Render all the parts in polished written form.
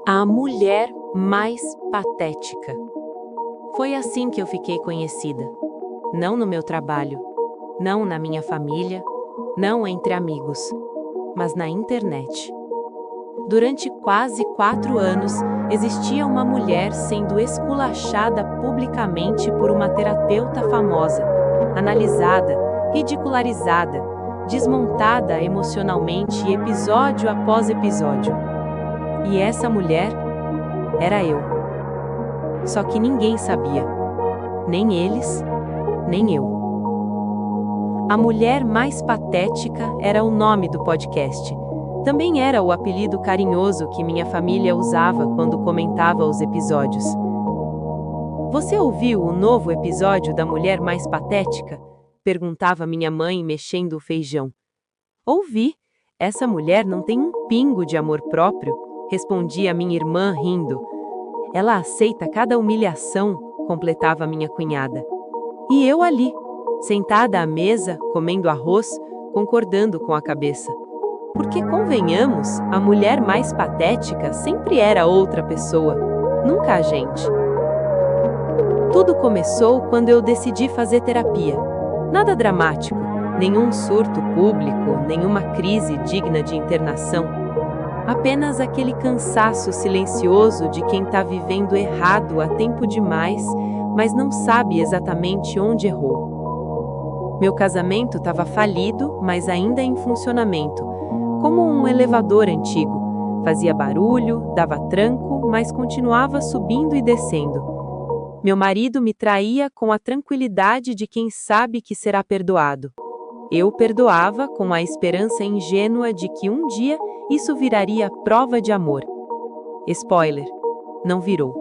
A mulher mais patética. Foi assim que eu fiquei conhecida. Não no meu trabalho, não na minha família, não entre amigos, mas na internet. Durante quase 4 anos, existia uma mulher sendo esculachada publicamente por uma terapeuta famosa, analisada, ridicularizada, desmontada emocionalmente episódio após episódio. E essa mulher era eu. Só que ninguém sabia. Nem eles, nem eu. A mulher mais patética era o nome do podcast. Também era o apelido carinhoso que minha família usava quando comentava os episódios. Você ouviu o novo episódio da Mulher Mais Patética? Perguntava minha mãe mexendo o feijão. Ouvi. Essa mulher não tem um pingo de amor próprio, respondia minha irmã rindo. Ela aceita cada humilhação, completava minha cunhada. E eu ali, sentada à mesa, comendo arroz, concordando com a cabeça. Porque, convenhamos, a mulher mais patética sempre era outra pessoa, nunca a gente. Tudo começou quando eu decidi fazer terapia. Nada dramático, nenhum surto público, nenhuma crise digna de internação. Apenas aquele cansaço silencioso de quem está vivendo errado há tempo demais, mas não sabe exatamente onde errou. Meu casamento estava falido, mas ainda em funcionamento, como um elevador antigo. Fazia barulho, dava tranco, mas continuava subindo e descendo. Meu marido me traía com a tranquilidade de quem sabe que será perdoado. Eu perdoava com a esperança ingênua de que um dia isso viraria prova de amor. Spoiler, não virou.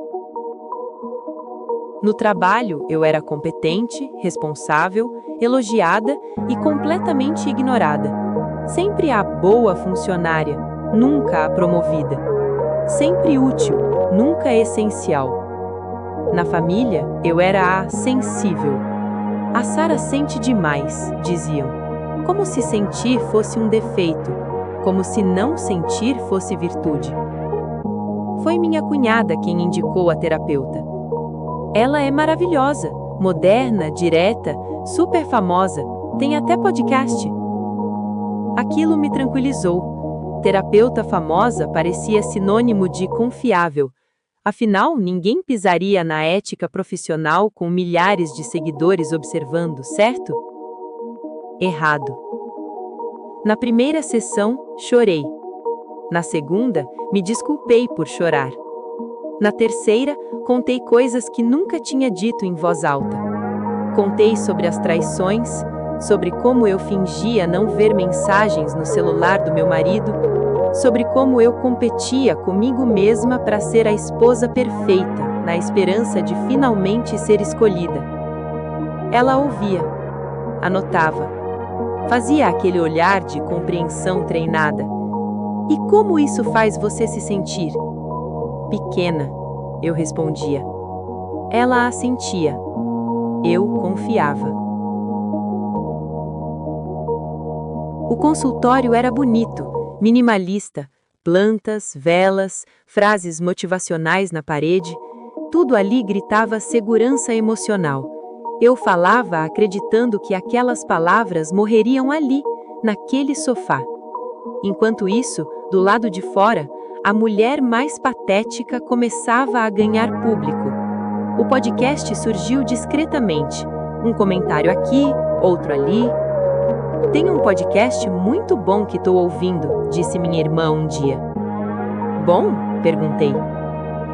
No trabalho, eu era competente, responsável, elogiada e completamente ignorada. Sempre a boa funcionária, nunca a promovida. Sempre útil, nunca essencial. Na família, eu era a sensível. A Sara sente demais, diziam. Como se sentir fosse um defeito, como se não sentir fosse virtude. Foi minha cunhada quem indicou a terapeuta. Ela é maravilhosa, moderna, direta, super famosa, tem até podcast. Aquilo me tranquilizou. Terapeuta famosa parecia sinônimo de confiável. Afinal, ninguém pisaria na ética profissional com milhares de seguidores observando, certo? Errado. Na primeira sessão, chorei. Na segunda, me desculpei por chorar. Na terceira, contei coisas que nunca tinha dito em voz alta. Contei sobre as traições, sobre como eu fingia não ver mensagens no celular do meu marido, sobre como eu competia comigo mesma para ser a esposa perfeita, na esperança de finalmente ser escolhida. Ela ouvia, anotava. Fazia aquele olhar de compreensão treinada. E como isso faz você se sentir? Pequena, eu respondia. Ela assentia. Eu confiava. O consultório era bonito, minimalista, plantas, velas, frases motivacionais na parede. Tudo ali gritava segurança emocional. Eu falava acreditando que aquelas palavras morreriam ali, naquele sofá. Enquanto isso, do lado de fora, a mulher mais patética começava a ganhar público. O podcast surgiu discretamente. Um comentário aqui, outro ali. Tem um podcast muito bom que estou ouvindo, disse minha irmã um dia. Bom? Perguntei.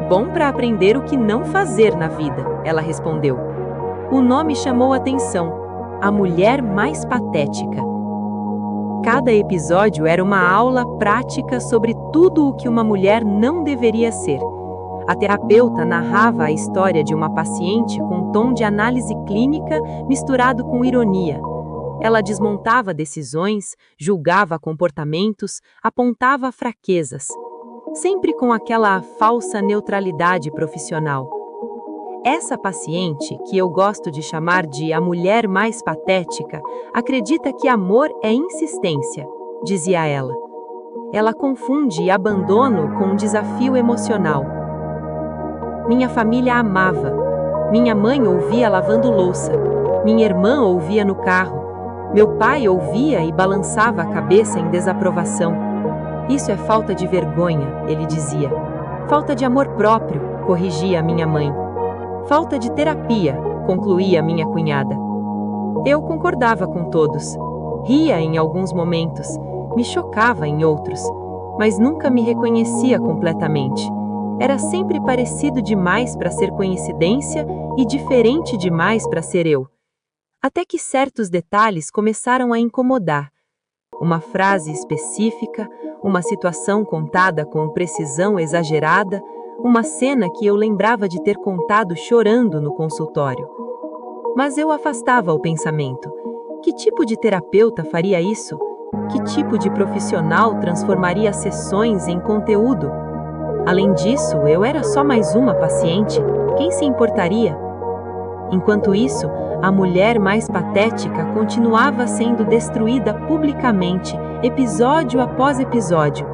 Bom para aprender o que não fazer na vida, ela respondeu. O nome chamou atenção. A mulher mais patética. Cada episódio era uma aula prática sobre tudo o que uma mulher não deveria ser. A terapeuta narrava a história de uma paciente com um tom de análise clínica misturado com ironia. Ela desmontava decisões, julgava comportamentos, apontava fraquezas. Sempre com aquela falsa neutralidade profissional. Essa paciente, que eu gosto de chamar de a mulher mais patética, acredita que amor é insistência, dizia ela. Ela confunde abandono com um desafio emocional. Minha família a amava. Minha mãe ouvia lavando louça. Minha irmã ouvia no carro. Meu pai ouvia e balançava a cabeça em desaprovação. Isso é falta de vergonha, ele dizia. Falta de amor próprio, corrigia minha mãe. Falta de terapia, concluía minha cunhada. Eu concordava com todos. Ria em alguns momentos, me chocava em outros, mas nunca me reconhecia completamente. Era sempre parecido demais para ser coincidência e diferente demais para ser eu. Até que certos detalhes começaram a incomodar. Uma frase específica, uma situação contada com precisão exagerada, uma cena que eu lembrava de ter contado chorando no consultório. Mas eu afastava o pensamento. Que tipo de terapeuta faria isso? Que tipo de profissional transformaria sessões em conteúdo? Além disso, eu era só mais uma paciente. Quem se importaria? Enquanto isso, a mulher mais patética continuava sendo destruída publicamente, episódio após episódio.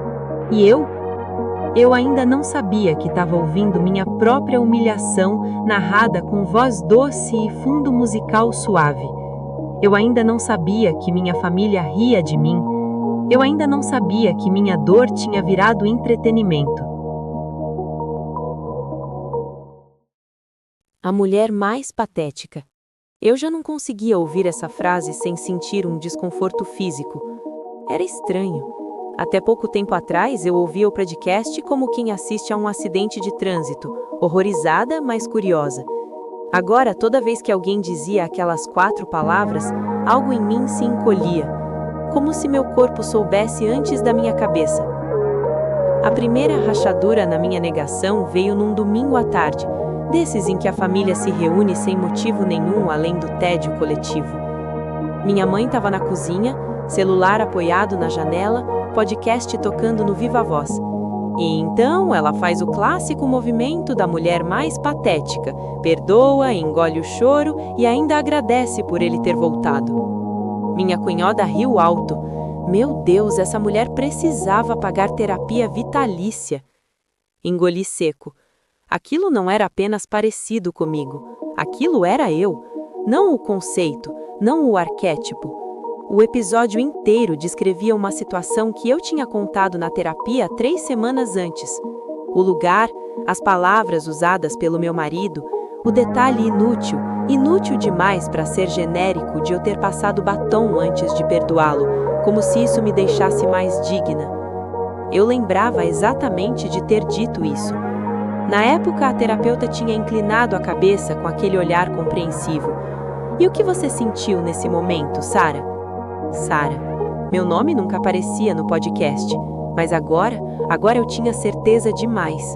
E eu ainda não sabia que estava ouvindo minha própria humilhação narrada com voz doce e fundo musical suave. Eu ainda não sabia que minha família ria de mim. Eu ainda não sabia que minha dor tinha virado entretenimento. A mulher mais patética. Eu já não conseguia ouvir essa frase sem sentir um desconforto físico. Era estranho. Até pouco tempo atrás eu ouvia o podcast como quem assiste a um acidente de trânsito, horrorizada, mas curiosa. Agora, toda vez que alguém dizia aquelas 4 palavras, algo em mim se encolhia, como se meu corpo soubesse antes da minha cabeça. A primeira rachadura na minha negação veio num domingo à tarde, desses em que a família se reúne sem motivo nenhum além do tédio coletivo. Minha mãe estava na cozinha, celular apoiado na janela, podcast tocando no Viva Voz. E então ela faz o clássico movimento da mulher mais patética, perdoa, engole o choro e ainda agradece por ele ter voltado. Minha cunhada riu alto. Meu Deus, essa mulher precisava pagar terapia vitalícia. Engoli seco. Aquilo não era apenas parecido comigo. Aquilo era eu. Não o conceito, não o arquétipo. O episódio inteiro descrevia uma situação que eu tinha contado na terapia 3 semanas antes. O lugar, as palavras usadas pelo meu marido, o detalhe inútil, inútil demais para ser genérico de eu ter passado batom antes de perdoá-lo, como se isso me deixasse mais digna. Eu lembrava exatamente de ter dito isso. Na época, a terapeuta tinha inclinado a cabeça com aquele olhar compreensivo. E o que você sentiu nesse momento, Sara? Sara. Meu nome nunca aparecia no podcast, mas agora eu tinha certeza demais.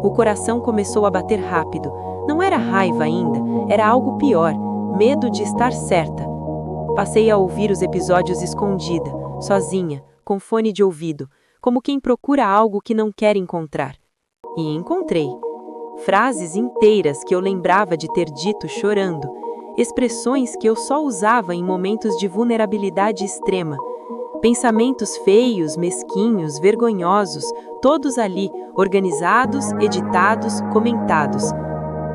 O coração começou a bater rápido. Não era raiva ainda, era algo pior, medo de estar certa. Passei a ouvir os episódios escondida, sozinha, com fone de ouvido, como quem procura algo que não quer encontrar. E encontrei. Frases inteiras que eu lembrava de ter dito chorando, expressões que eu só usava em momentos de vulnerabilidade extrema, pensamentos feios, mesquinhos, vergonhosos, todos ali, organizados, editados, comentados.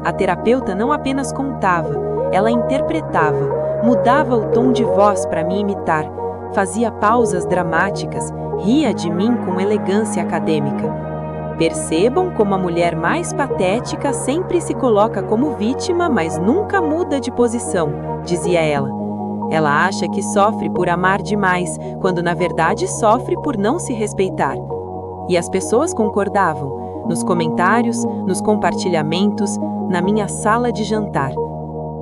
A terapeuta não apenas contava, ela interpretava, mudava o tom de voz para me imitar, fazia pausas dramáticas, ria de mim com elegância acadêmica. Percebam como a mulher mais patética sempre se coloca como vítima, mas nunca muda de posição, dizia ela. Ela acha que sofre por amar demais, quando na verdade sofre por não se respeitar. E as pessoas concordavam, nos comentários, nos compartilhamentos, na minha sala de jantar.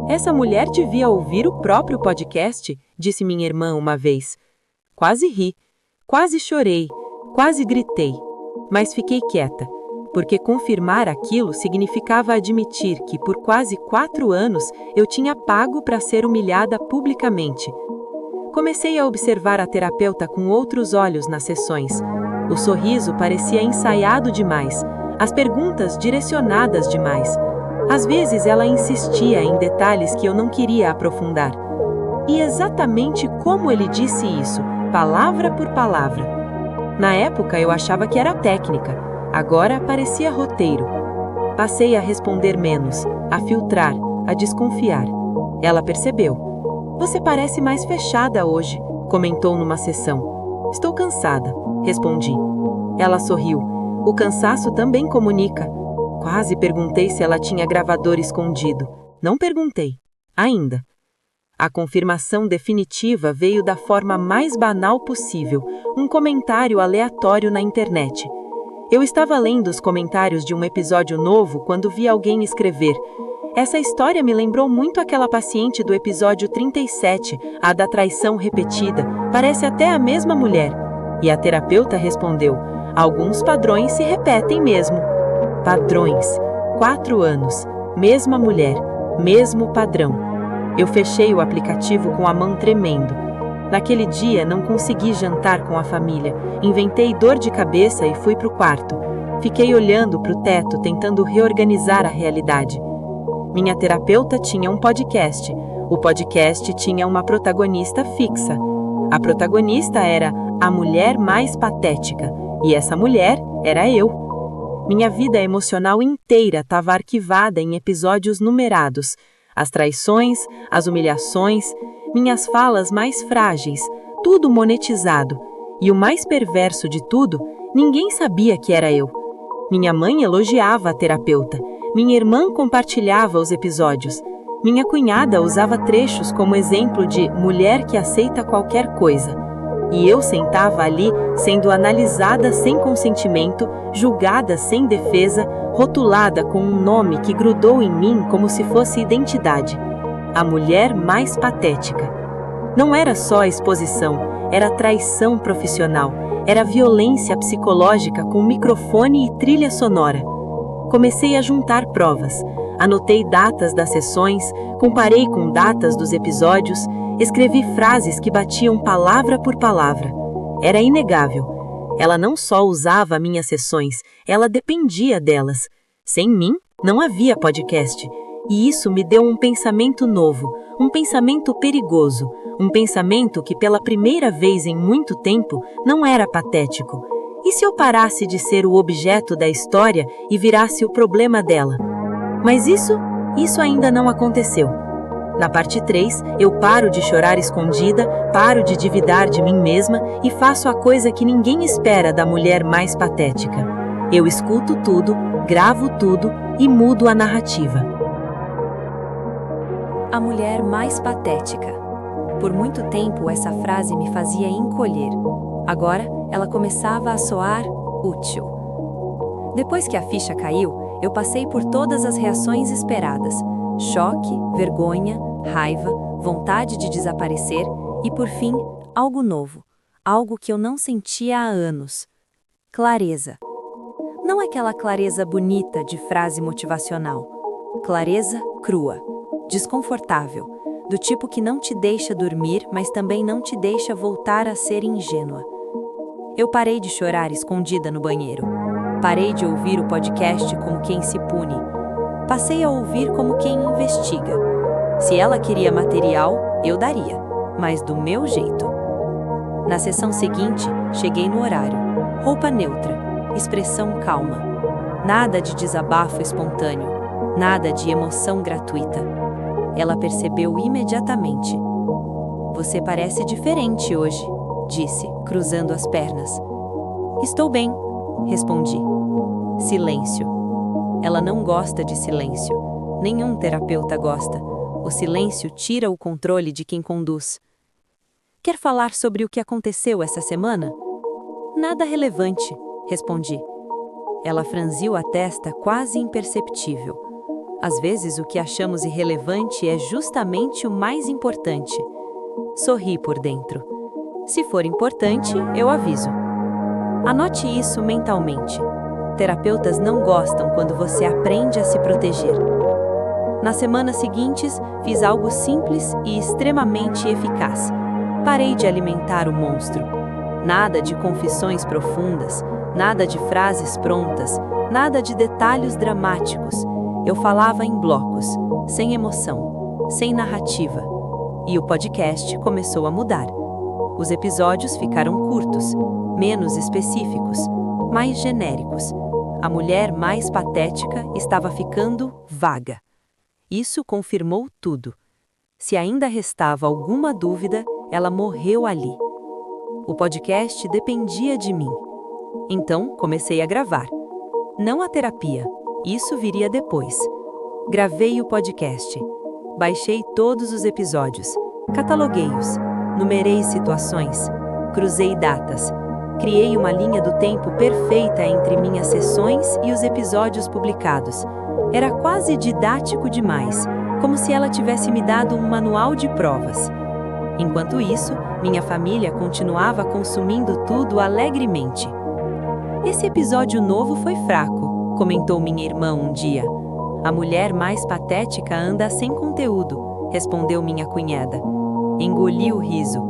Essa mulher devia ouvir o próprio podcast, disse minha irmã uma vez. Quase ri, quase chorei, quase gritei. Mas fiquei quieta, porque confirmar aquilo significava admitir que por quase 4 anos eu tinha pago para ser humilhada publicamente. Comecei a observar a terapeuta com outros olhos nas sessões. O sorriso parecia ensaiado demais, as perguntas direcionadas demais. Às vezes ela insistia em detalhes que eu não queria aprofundar. E exatamente como ele disse isso, palavra por palavra. Na época eu achava que era técnica, agora parecia roteiro. Passei a responder menos, a filtrar, a desconfiar. Ela percebeu. Você parece mais fechada hoje, comentou numa sessão. Estou cansada, respondi. Ela sorriu. O cansaço também comunica. Quase perguntei se ela tinha gravador escondido. Não perguntei. Ainda. A confirmação definitiva veio da forma mais banal possível, um comentário aleatório na internet. Eu estava lendo os comentários de um episódio novo quando vi alguém escrever: essa história me lembrou muito aquela paciente do episódio 37, a da traição repetida, parece até a mesma mulher. E a terapeuta respondeu: alguns padrões se repetem mesmo. Padrões. 4 anos. Mesma mulher. Mesmo padrão. Eu fechei o aplicativo com a mão tremendo. Naquele dia não consegui jantar com a família. Inventei dor de cabeça e fui para o quarto. Fiquei olhando para o teto, tentando reorganizar a realidade. Minha terapeuta tinha um podcast. O podcast tinha uma protagonista fixa. A protagonista era a mulher mais patética. E essa mulher era eu. Minha vida emocional inteira estava arquivada em episódios numerados. As traições, as humilhações, minhas falas mais frágeis, tudo monetizado. E o mais perverso de tudo, ninguém sabia que era eu. Minha mãe elogiava a terapeuta. Minha irmã compartilhava os episódios. Minha cunhada usava trechos como exemplo de mulher que aceita qualquer coisa. E eu sentava ali, sendo analisada sem consentimento, julgada sem defesa, rotulada com um nome que grudou em mim como se fosse identidade. A mulher mais patética. Não era só exposição, era traição profissional, era violência psicológica com microfone e trilha sonora. Comecei a juntar provas, anotei datas das sessões, comparei com datas dos episódios, escrevi frases que batiam palavra por palavra. Era inegável. Ela não só usava minhas sessões, ela dependia delas. Sem mim, não havia podcast. E isso me deu um pensamento novo, um pensamento perigoso, um pensamento que pela primeira vez em muito tempo não era patético. E se eu parasse de ser o objeto da história e virasse o problema dela? Mas isso ainda não aconteceu. Na parte 3, eu paro de chorar escondida, paro de duvidar de mim mesma e faço a coisa que ninguém espera da mulher mais patética. Eu escuto tudo, gravo tudo e mudo a narrativa. A mulher mais patética. Por muito tempo essa frase me fazia encolher. Agora ela começava a soar útil. Depois que a ficha caiu, eu passei por todas as reações esperadas. Choque, vergonha, raiva, vontade de desaparecer e, por fim, algo novo. Algo que eu não sentia há anos. Clareza. Não aquela clareza bonita de frase motivacional. Clareza crua, desconfortável, do tipo que não te deixa dormir, mas também não te deixa voltar a ser ingênua. Eu parei de chorar escondida no banheiro. Parei de ouvir o podcast como quem se pune. Passei a ouvir como quem investiga. Se ela queria material, eu daria, mas do meu jeito. Na sessão seguinte, cheguei no horário. Roupa neutra, expressão calma. Nada de desabafo espontâneo, nada de emoção gratuita. Ela percebeu imediatamente. Você parece diferente hoje, disse, cruzando as pernas. Estou bem, respondi. Silêncio. Ela não gosta de silêncio. Nenhum terapeuta gosta. O silêncio tira o controle de quem conduz. Quer falar sobre o que aconteceu essa semana? Nada relevante, respondi. Ela franziu a testa quase imperceptível. Às vezes o que achamos irrelevante é justamente o mais importante. Sorri por dentro. Se for importante, eu aviso. Anote isso mentalmente. Terapeutas não gostam quando você aprende a se proteger. Nas semanas seguintes, fiz algo simples e extremamente eficaz. Parei de alimentar o monstro. Nada de confissões profundas, nada de frases prontas, nada de detalhes dramáticos. Eu falava em blocos, sem emoção, sem narrativa. E o podcast começou a mudar. Os episódios ficaram curtos. menos específicos, mais genéricos. A mulher mais patética estava ficando vaga. Isso confirmou tudo. Se ainda restava alguma dúvida, ela morreu ali. O podcast dependia de mim. Então, comecei a gravar. Não a terapia, isso viria depois. Gravei o podcast. Baixei todos os episódios, cataloguei-os, numerei situações, cruzei datas, criei uma linha do tempo perfeita entre minhas sessões e os episódios publicados. Era quase didático demais, como se ela tivesse me dado um manual de provas. Enquanto isso, minha família continuava consumindo tudo alegremente. Esse episódio novo foi fraco, comentou minha irmã um dia. A mulher mais patética anda sem conteúdo, respondeu minha cunhada. Engoli o riso.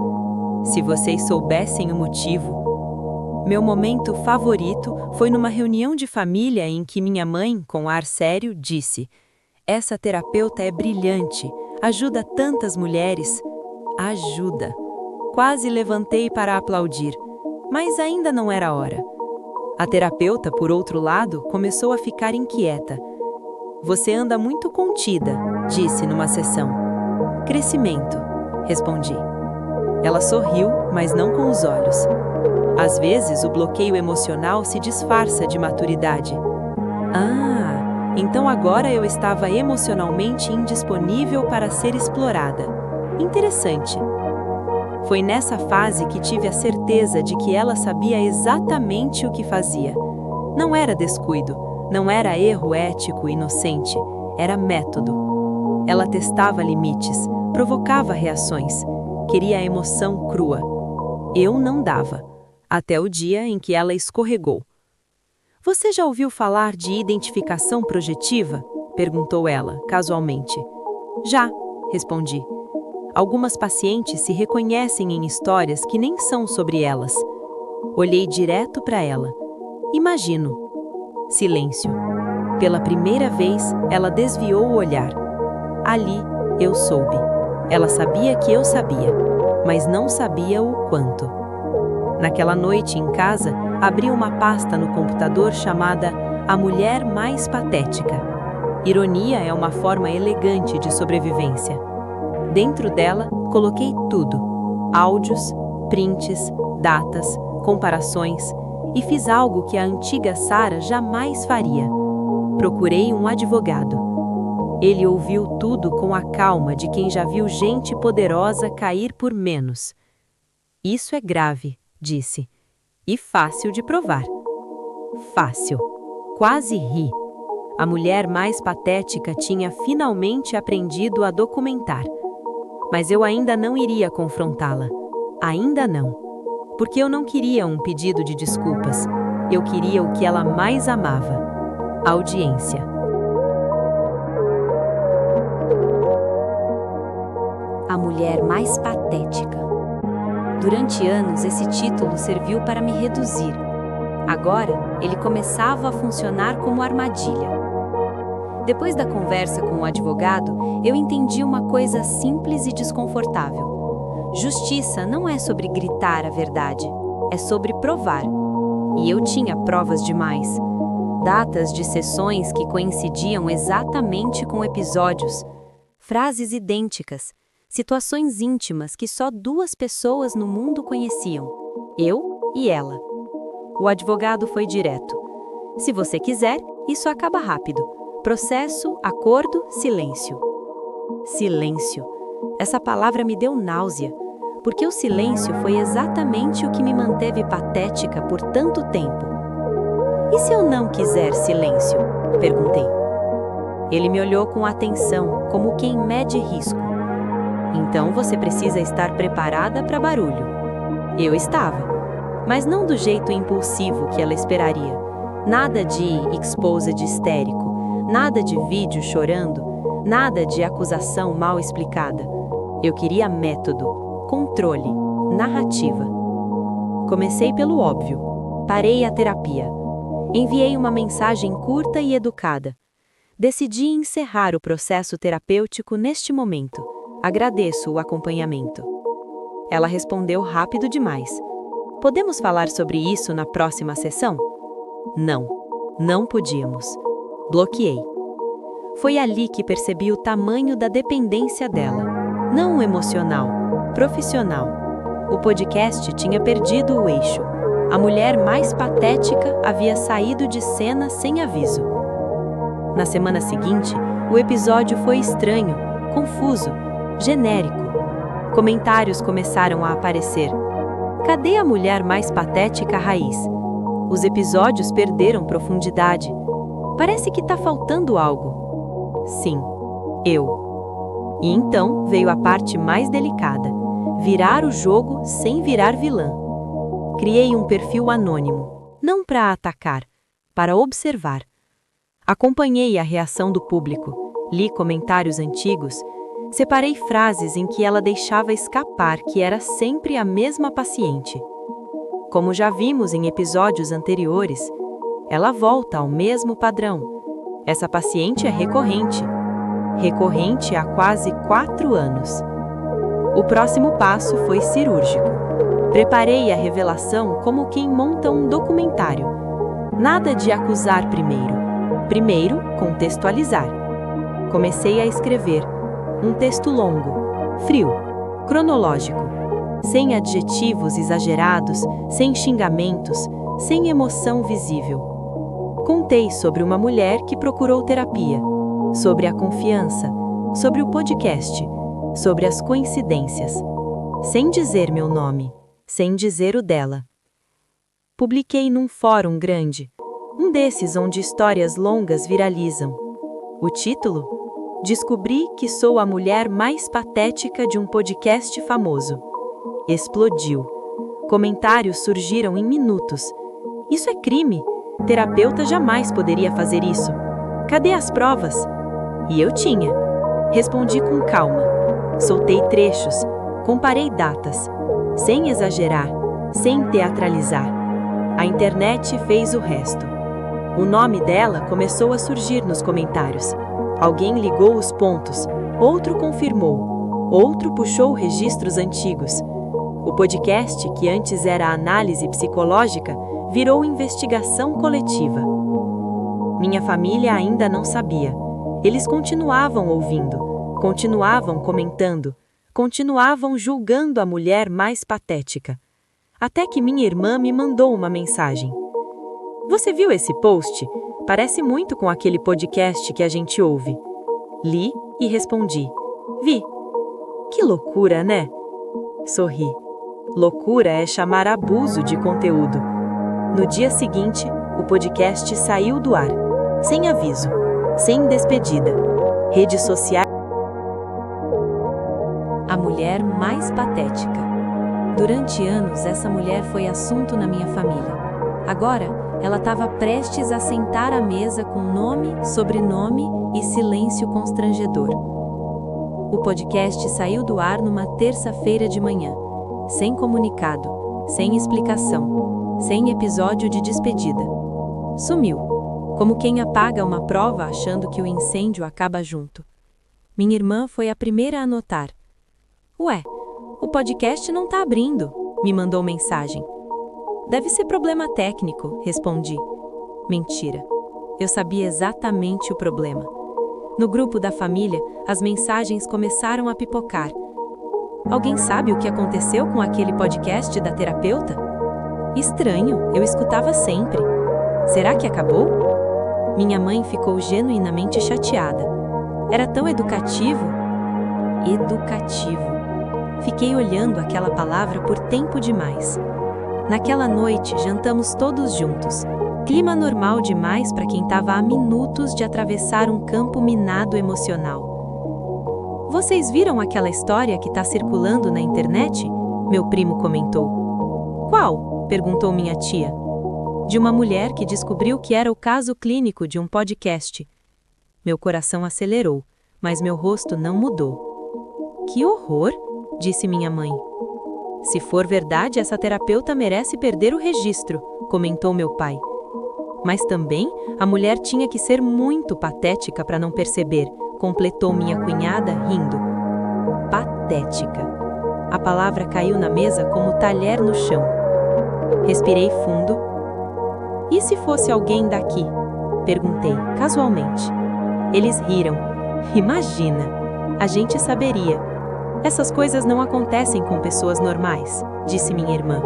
Se vocês soubessem o motivo. Meu momento favorito foi numa reunião de família em que minha mãe, com ar sério, disse: "Essa terapeuta é brilhante, ajuda tantas mulheres." Ajuda. Quase levantei para aplaudir, mas ainda não era a hora. A terapeuta, por outro lado, começou a ficar inquieta. "Você anda muito contida", disse numa sessão. "Crescimento", respondi. Ela sorriu, mas não com os olhos. Às vezes, o bloqueio emocional se disfarça de maturidade. Ah, então agora eu estava emocionalmente indisponível para ser explorada. Interessante. Foi nessa fase que tive a certeza de que ela sabia exatamente o que fazia. Não era descuido, não era erro ético inocente, era método. Ela testava limites, provocava reações, queria a emoção crua. Eu não dava, até o dia em que ela escorregou. "Você já ouviu falar de identificação projetiva?" perguntou ela, casualmente. "Já", respondi. Algumas pacientes se reconhecem em histórias que nem são sobre elas. Olhei direto para ela. Imagino. Silêncio. Pela primeira vez, ela desviou o olhar. Ali, eu soube. Ela sabia que eu sabia, mas não sabia o quanto. Naquela noite em casa, abri uma pasta no computador chamada A Mulher Mais Patética. Ironia é uma forma elegante de sobrevivência. Dentro dela, coloquei tudo: áudios, prints, datas, comparações, e fiz algo que a antiga Sara jamais faria. Procurei um advogado. Ele ouviu tudo com a calma de quem já viu gente poderosa cair por menos. "Isso é grave", disse. "E fácil de provar." Fácil. Quase ri. A mulher mais patética tinha finalmente aprendido a documentar. Mas eu ainda não iria confrontá-la. Ainda não. Porque eu não queria um pedido de desculpas. Eu queria o que ela mais amava: audiência. A mulher mais patética. Durante anos, esse título serviu para me reduzir. Agora, ele começava a funcionar como armadilha. Depois da conversa com o advogado, eu entendi uma coisa simples e desconfortável. Justiça não é sobre gritar a verdade, é sobre provar. E eu tinha provas demais. Datas de sessões que coincidiam exatamente com episódios, frases idênticas, situações íntimas que só 2 pessoas no mundo conheciam: eu e ela. O advogado foi direto. "Se você quiser, isso acaba rápido. Processo, acordo, silêncio." Silêncio. Essa palavra me deu náusea, porque o silêncio foi exatamente o que me manteve patética por tanto tempo. "E se eu não quiser silêncio?" perguntei. Ele me olhou com atenção, como quem mede risco. "Então você precisa estar preparada para barulho." Eu estava, mas não do jeito impulsivo que ela esperaria. Nada de exposed histérico. Nada de vídeo chorando, nada de acusação mal explicada. Eu queria método, controle, narrativa. Comecei pelo óbvio. Parei a terapia. Enviei uma mensagem curta e educada. Decidi encerrar o processo terapêutico neste momento. Agradeço o acompanhamento. Ela respondeu rápido demais. Podemos falar sobre isso na próxima sessão? Não, não podíamos. Bloqueei. Foi ali que percebi o tamanho da dependência dela. Não emocional, profissional. O podcast tinha perdido o eixo. A mulher mais patética havia saído de cena sem aviso. Na semana seguinte, o episódio foi estranho, confuso, genérico. Comentários começaram a aparecer. Cadê a mulher mais patética raiz? Os episódios perderam profundidade. Parece que tá faltando algo. Sim, eu. E então veio a parte mais delicada: virar o jogo sem virar vilã. Criei um perfil anônimo, não para atacar, para observar. Acompanhei a reação do público, li comentários antigos, separei frases em que ela deixava escapar que era sempre a mesma paciente. Como já vimos em episódios anteriores, ela volta ao mesmo padrão. Essa paciente é recorrente. Recorrente há quase 4 anos. O próximo passo foi cirúrgico. Preparei a revelação como quem monta um documentário. Nada de acusar primeiro. Primeiro, contextualizar. Comecei a escrever. Um texto longo, frio, cronológico, sem adjetivos exagerados, sem xingamentos, sem emoção visível. Contei sobre uma mulher que procurou terapia, sobre a confiança, sobre o podcast, sobre as coincidências, sem dizer meu nome, sem dizer o dela. Publiquei num fórum grande, um desses onde histórias longas viralizam. O título? Descobri que sou a mulher mais patética de um podcast famoso. Explodiu. Comentários surgiram em minutos. Isso é crime. Terapeuta jamais poderia fazer isso. Cadê as provas? E eu tinha. Respondi com calma. Soltei trechos. Comparei datas. Sem exagerar. Sem teatralizar. A internet fez o resto. O nome dela começou a surgir nos comentários. Alguém ligou os pontos, outro confirmou, outro puxou registros antigos. O podcast, que antes era análise psicológica, virou investigação coletiva. Minha família ainda não sabia. Eles continuavam ouvindo, continuavam comentando, continuavam julgando a mulher mais patética. Até que minha irmã me mandou uma mensagem. Você viu esse post? Parece muito com aquele podcast que a gente ouve. Li e respondi. Vi. Que loucura, né? Sorri. Loucura é chamar abuso de conteúdo. No dia seguinte, o podcast saiu do ar. Sem aviso. Sem despedida. Redes sociais. A mulher mais patética. Durante anos, essa mulher foi assunto na minha família. Agora, ela estava prestes a sentar à mesa com nome, sobrenome e silêncio constrangedor. O podcast saiu do ar numa terça-feira de manhã, sem comunicado, sem explicação, sem episódio de despedida. Sumiu, como quem apaga uma prova achando que o incêndio acaba junto. Minha irmã foi a primeira a notar. Ué, o podcast não está abrindo, me mandou mensagem. Deve ser problema técnico, respondi. Mentira. Eu sabia exatamente o problema. No grupo da família, as mensagens começaram a pipocar. Alguém sabe o que aconteceu com aquele podcast da terapeuta? Estranho, eu escutava sempre. Será que acabou? Minha mãe ficou genuinamente chateada. Era tão educativo. Educativo. Fiquei olhando aquela palavra por tempo demais. Naquela noite, jantamos todos juntos. Clima normal demais para quem estava há minutos de atravessar um campo minado emocional. Vocês viram aquela história que está circulando na internet? Meu primo comentou. Qual? Perguntou minha tia. De uma mulher que descobriu que era o caso clínico de um podcast. Meu coração acelerou, mas meu rosto não mudou. Que horror! Disse minha mãe. Se for verdade, essa terapeuta merece perder o registro, comentou meu pai. Mas também, a mulher tinha que ser muito patética para não perceber, completou minha cunhada, rindo. Patética. A palavra caiu na mesa como talher no chão. Respirei fundo. E se fosse alguém daqui? Perguntei, casualmente. Eles riram. Imagina! A gente saberia. Essas coisas não acontecem com pessoas normais, disse minha irmã.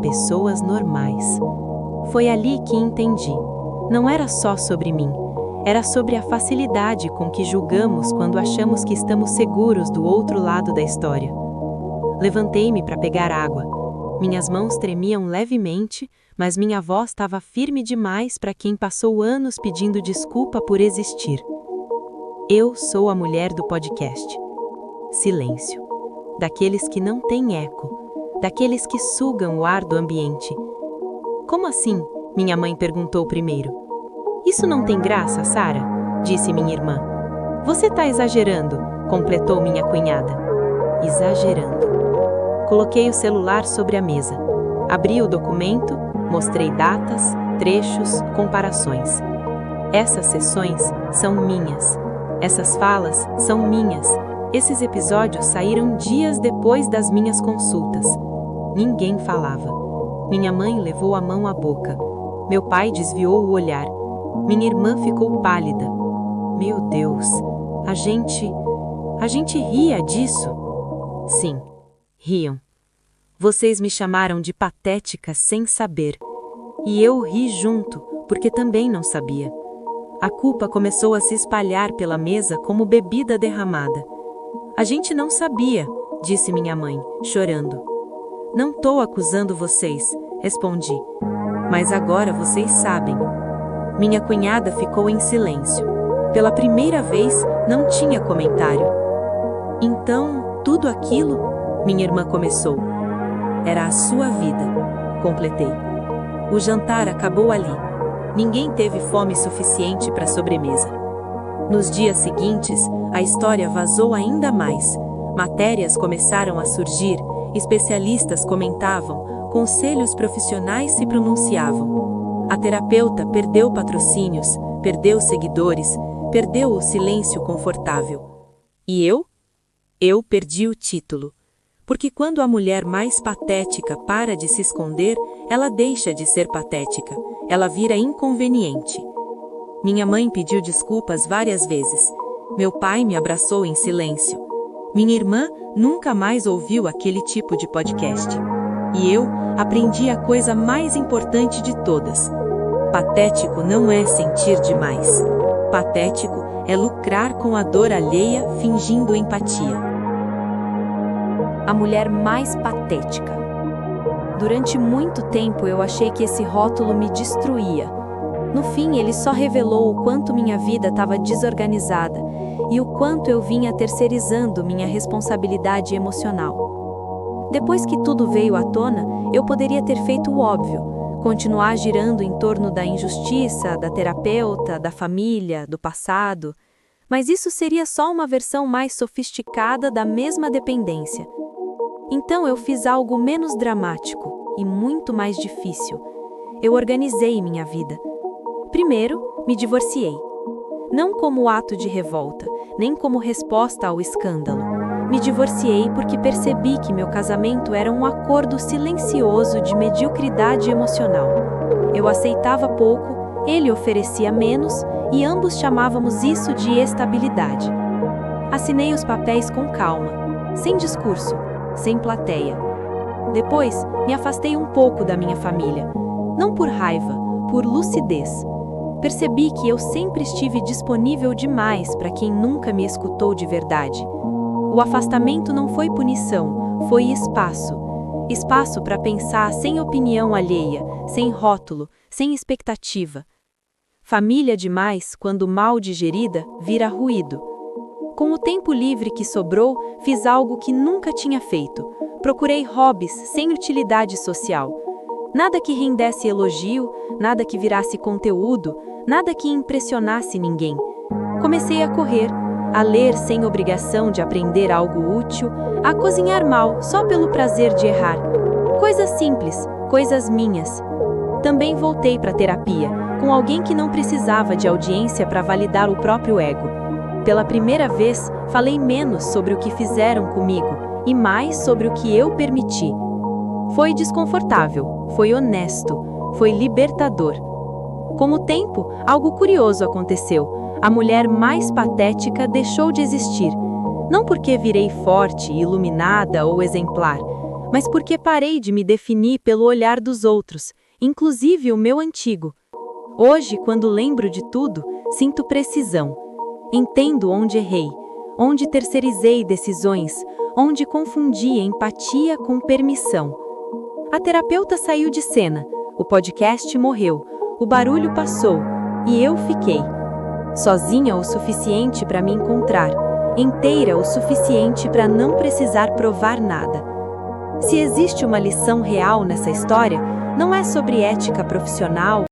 Pessoas normais. Foi ali que entendi. Não era só sobre mim. Era sobre a facilidade com que julgamos quando achamos que estamos seguros do outro lado da história. Levantei-me para pegar água. Minhas mãos tremiam levemente, mas minha voz estava firme demais para quem passou anos pedindo desculpa por existir. Eu sou a mulher do podcast. Silêncio. Daqueles que não têm eco. Daqueles que sugam o ar do ambiente. Como assim? Minha mãe perguntou primeiro. Isso não tem graça, Sara? Disse minha irmã. Você está exagerando, completou minha cunhada. Exagerando. Coloquei o celular sobre a mesa. Abri o documento, mostrei datas, trechos, comparações. Essas sessões são minhas. Essas falas são minhas. Esses episódios saíram dias depois das minhas consultas. Ninguém falava. Minha mãe levou a mão à boca. Meu pai desviou o olhar. Minha irmã ficou pálida. Meu Deus, a gente ria disso? Sim, riam. Vocês me chamaram de patética sem saber. E eu ri junto, porque também não sabia. A culpa começou a se espalhar pela mesa como bebida derramada. A gente não sabia, disse minha mãe, chorando. Não estou acusando vocês, respondi. Mas agora vocês sabem. Minha cunhada ficou em silêncio. Pela primeira vez, não tinha comentário. Então, tudo aquilo? Minha irmã começou. Era a sua vida, completei. O jantar acabou ali. Ninguém teve fome suficiente para a sobremesa. Nos dias seguintes, a história vazou ainda mais. Matérias começaram a surgir, especialistas comentavam, conselhos profissionais se pronunciavam. A terapeuta perdeu patrocínios, perdeu seguidores, perdeu o silêncio confortável. E eu? Eu perdi o título. Porque quando a mulher mais patética para de se esconder, ela deixa de ser patética, ela vira inconveniente. Minha mãe pediu desculpas várias vezes. Meu pai me abraçou em silêncio. Minha irmã nunca mais ouviu aquele tipo de podcast. E eu aprendi a coisa mais importante de todas. Patético não é sentir demais. Patético é lucrar com a dor alheia fingindo empatia. A mulher mais patética. Durante muito tempo eu achei que esse rótulo me destruía. No fim, ele só revelou o quanto minha vida estava desorganizada e o quanto eu vinha terceirizando minha responsabilidade emocional. Depois que tudo veio à tona, eu poderia ter feito o óbvio, continuar girando em torno da injustiça, da terapeuta, da família, do passado, mas isso seria só uma versão mais sofisticada da mesma dependência. Então eu fiz algo menos dramático e muito mais difícil. Eu organizei minha vida. Primeiro, me divorciei. Não como ato de revolta, nem como resposta ao escândalo. Me divorciei porque percebi que meu casamento era um acordo silencioso de mediocridade emocional. Eu aceitava pouco, ele oferecia menos e ambos chamávamos isso de estabilidade. Assinei os papéis com calma, sem discurso, sem plateia. Depois, me afastei um pouco da minha família, não por raiva, por lucidez. Percebi que eu sempre estive disponível demais para quem nunca me escutou de verdade. O afastamento não foi punição, foi espaço. Espaço para pensar sem opinião alheia, sem rótulo, sem expectativa. Família demais, quando mal digerida, vira ruído. Com o tempo livre que sobrou, fiz algo que nunca tinha feito. Procurei hobbies sem utilidade social. Nada que rendesse elogio, nada que virasse conteúdo, nada que impressionasse ninguém. Comecei a correr, a ler sem obrigação de aprender algo útil, a cozinhar mal só pelo prazer de errar. Coisas simples, coisas minhas. Também voltei para a terapia, com alguém que não precisava de audiência para validar o próprio ego. Pela primeira vez, falei menos sobre o que fizeram comigo e mais sobre o que eu permiti. Foi desconfortável, foi honesto, foi libertador. Com o tempo, algo curioso aconteceu. A mulher mais patética deixou de existir. Não porque virei forte, iluminada ou exemplar, mas porque parei de me definir pelo olhar dos outros, inclusive o meu antigo. Hoje, quando lembro de tudo, sinto precisão. Entendo onde errei, onde terceirizei decisões, onde confundi empatia com permissão. A terapeuta saiu de cena, o podcast morreu, o barulho passou e eu fiquei. Sozinha o suficiente para me encontrar, inteira o suficiente para não precisar provar nada. Se existe uma lição real nessa história, não é sobre ética profissional